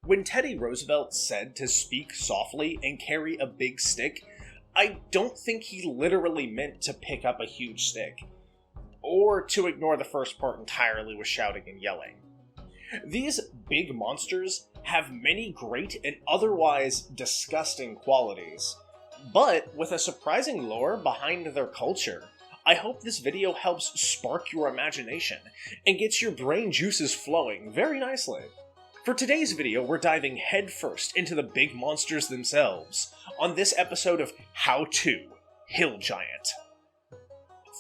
When Teddy Roosevelt said to speak softly and carry a big stick, I don't think he literally meant to pick up a huge stick, or to ignore the first part entirely with shouting and yelling. These big monsters have many great and otherwise disgusting qualities, but with a surprising lore behind their culture. I hope this video helps spark your imagination and gets your brain juices flowing very nicely. For today's video, we're diving headfirst into the big monsters themselves on this episode of How To Hill Giant.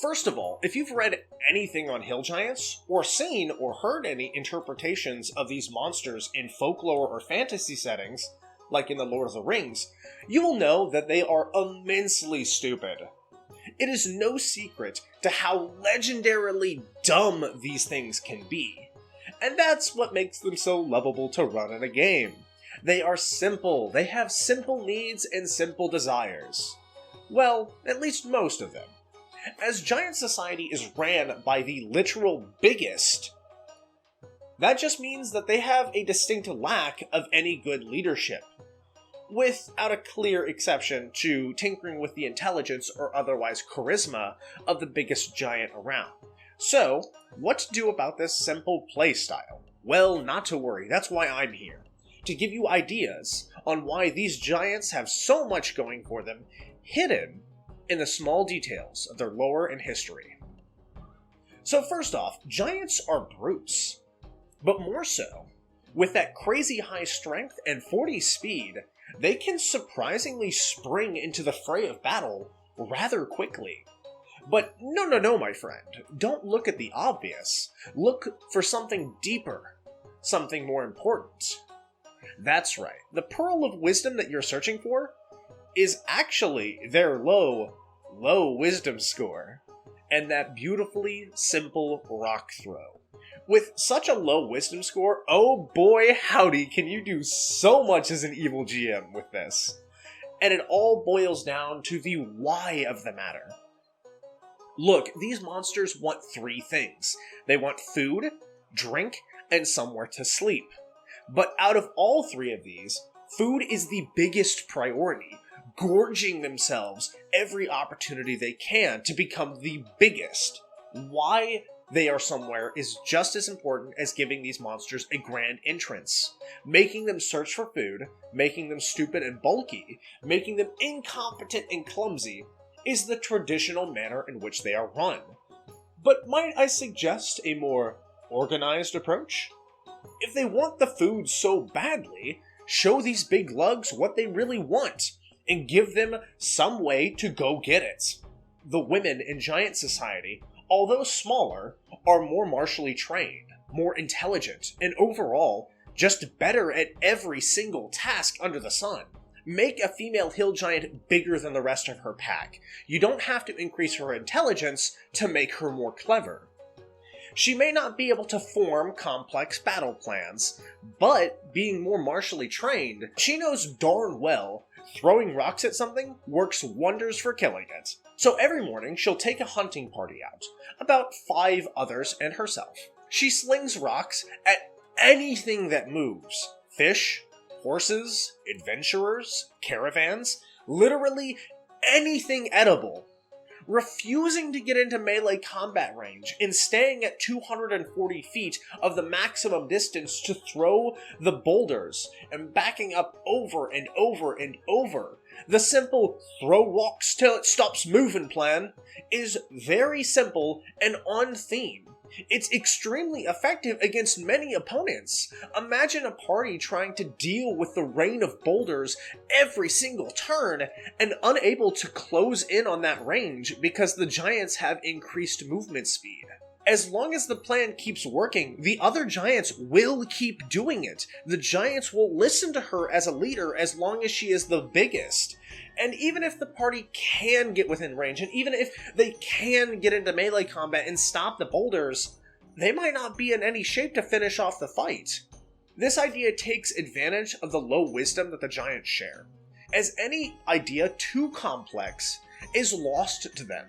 First of all, if you've read anything on hill giants, or seen or heard any interpretations of these monsters in folklore or fantasy settings, like in The Lord of the Rings, you will know that they are immensely stupid. It is no secret to how legendarily dumb these things can be. And that's what makes them so lovable to run in a game. They are simple, they have simple needs and simple desires. Well, at least most of them. As giant society is ran by the literal biggest, that just means that they have a distinct lack of any good leadership, without a clear exception to tinkering with the intelligence or otherwise charisma of the biggest giant around. So, what to do about this simple playstyle? Well, not to worry, that's why I'm here. To give you ideas on why these giants have so much going for them, hidden in the small details of their lore and history. So first off, giants are brutes. But more so, with that crazy high strength and 40 speed, they can surprisingly spring into the fray of battle rather quickly. But no, my friend. Don't look at the obvious. Look for something deeper. Something more important. That's right. The pearl of wisdom that you're searching for is actually their low wisdom score. And that beautifully simple rock throw. With such a low wisdom score, oh boy howdy can you do so much as an evil GM with this. And it all boils down to the why of the matter. Look, these monsters want three things. They want food, drink, and somewhere to sleep. But out of all three of these, food is the biggest priority, gorging themselves every opportunity they can to become the biggest. Why they are somewhere is just as important as giving these monsters a grand entrance. Making them search for food, making them stupid and bulky, making them incompetent and clumsy, is the traditional manner in which they are run. But might I suggest a more organized approach? If they want the food so badly, show these big lugs what they really want, and give them some way to go get it. The women in giant society, although smaller, are more martially trained, more intelligent, and overall, just better at every single task under the sun. Make a female hill giant bigger than the rest of her pack. You don't have to increase her intelligence to make her more clever. She may not be able to form complex battle plans, but being more martially trained, she knows darn well throwing rocks at something works wonders for killing it. So every morning she'll take a hunting party out, about 5 others and herself. She slings rocks at anything that moves. Fish, horses, adventurers, caravans, literally anything edible, refusing to get into melee combat range and staying at 240 feet of the maximum distance to throw the boulders and backing up over and over and over. The simple throw rocks till it stops moving plan is very simple and on theme. It's extremely effective against many opponents. Imagine a party trying to deal with the rain of boulders every single turn and unable to close in on that range because the giants have increased movement speed. As long as the plan keeps working, the other giants will keep doing it. The giants will listen to her as a leader as long as she is the biggest. And even if the party can get within range, and even if they can get into melee combat and stop the boulders, they might not be in any shape to finish off the fight. This idea takes advantage of the low wisdom that the giants share, as any idea too complex is lost to them.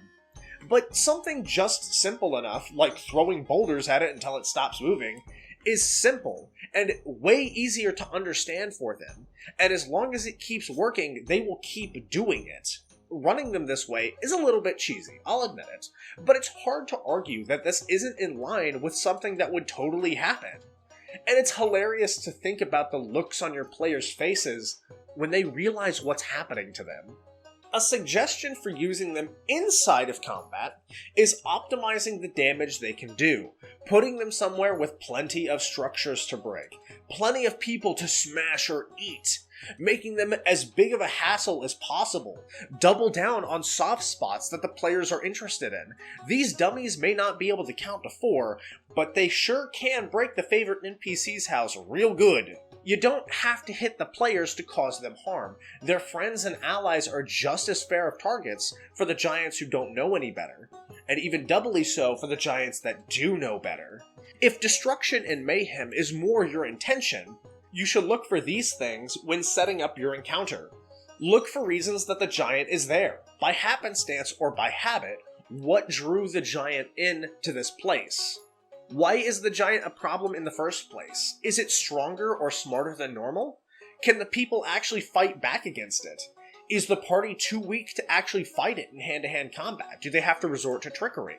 But something just simple enough, like throwing boulders at it until it stops moving, is simple and way easier to understand for them, and as long as it keeps working, they will keep doing it. Running them this way is a little bit cheesy, I'll admit it, but it's hard to argue that this isn't in line with something that would totally happen. And it's hilarious to think about the looks on your players' faces when they realize what's happening to them. A suggestion for using them inside of combat is optimizing the damage they can do, putting them somewhere with plenty of structures to break, plenty of people to smash or eat, making them as big of a hassle as possible, double down on soft spots that the players are interested in. These dummies may not be able to count to 4, but they sure can break the favorite NPC's house real good. You don't have to hit the players to cause them harm. Their friends and allies are just as fair of targets for the giants who don't know any better, and even doubly so for the giants that do know better. If destruction and mayhem is more your intention, you should look for these things when setting up your encounter. Look for reasons that the giant is there. By happenstance or by habit, what drew the giant in to this place? Why is the giant a problem in the first place? Is it stronger or smarter than normal? Can the people actually fight back against it? Is the party too weak to actually fight it in hand-to-hand combat? Do they have to resort to trickery?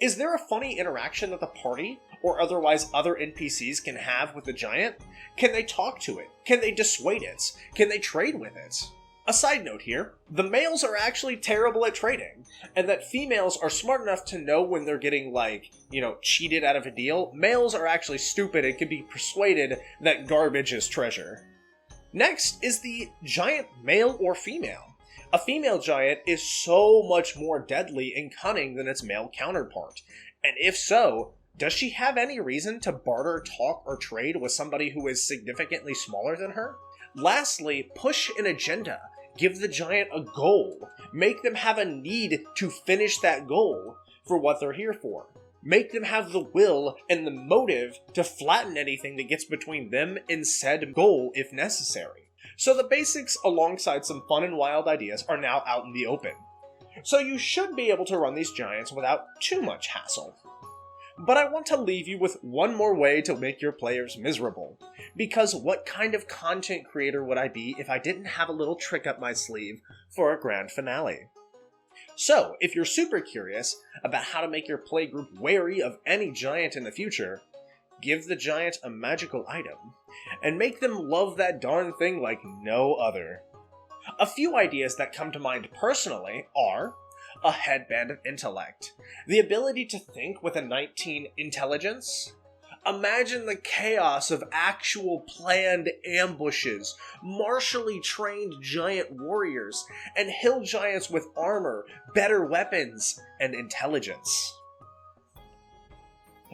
Is there a funny interaction that the party, or otherwise other NPCs, can have with the giant? Can they talk to it? Can they dissuade it? Can they trade with it? A side note here, the males are actually terrible at trading, and that females are smart enough to know when they're getting, cheated out of a deal. Males are actually stupid and can be persuaded that garbage is treasure. Next is the giant male or female. A female giant is so much more deadly and cunning than its male counterpart, and if so, does she have any reason to barter, talk, or trade with somebody who is significantly smaller than her? Lastly, push an agenda. Give the giant a goal. Make them have a need to finish that goal for what they're here for. Make them have the will and the motive to flatten anything that gets between them and said goal if necessary. So the basics alongside some fun and wild ideas are now out in the open. So you should be able to run these giants without too much hassle. But I want to leave you with one more way to make your players miserable. Because what kind of content creator would I be if I didn't have a little trick up my sleeve for a grand finale? So, if you're super curious about how to make your playgroup wary of any giant in the future, give the giant a magical item, and make them love that darn thing like no other. A few ideas that come to mind personally are a headband of intellect, the ability to think with a 19 intelligence. Imagine the chaos of actual planned ambushes, martially trained giant warriors, and hill giants with armor, better weapons, and intelligence.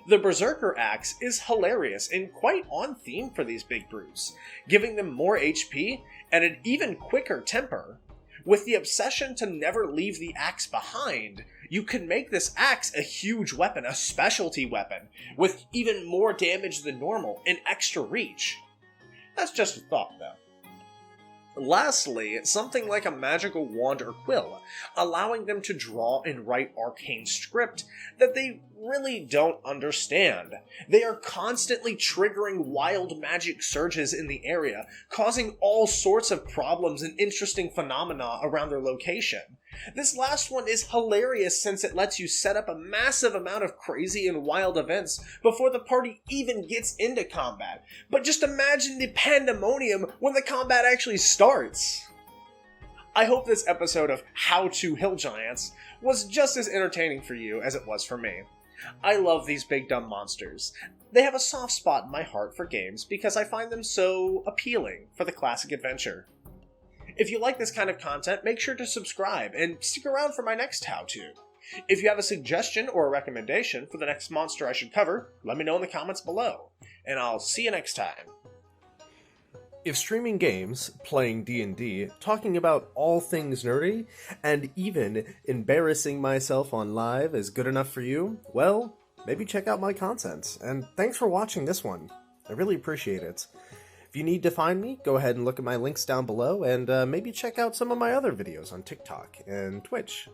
The Berserker Axe is hilarious and quite on theme for these big brutes, giving them more HP and an even quicker temper. With the obsession to never leave the axe behind, you can make this axe a huge weapon, a specialty weapon, with even more damage than normal and extra reach. That's just a thought, though. Lastly, something like a magical wand or quill, allowing them to draw and write arcane script that they really don't understand. They are constantly triggering wild magic surges in the area, causing all sorts of problems and interesting phenomena around their location. This last one is hilarious since it lets you set up a massive amount of crazy and wild events before the party even gets into combat. But just imagine the pandemonium when the combat actually starts. I hope this episode of How to Hill Giants was just as entertaining for you as it was for me. I love these big dumb monsters. They have a soft spot in my heart for games because I find them so appealing for the classic adventure. If you like this kind of content, make sure to subscribe and stick around for my next how-to. If you have a suggestion or a recommendation for the next monster I should cover, let me know in the comments below, and I'll see you next time. If streaming games, playing D&D, talking about all things nerdy, and even embarrassing myself on live is good enough for you, well, maybe check out my content. And thanks for watching this one. I really appreciate it. If you need to find me, go ahead and look at my links down below, and maybe check out some of my other videos on TikTok and Twitch.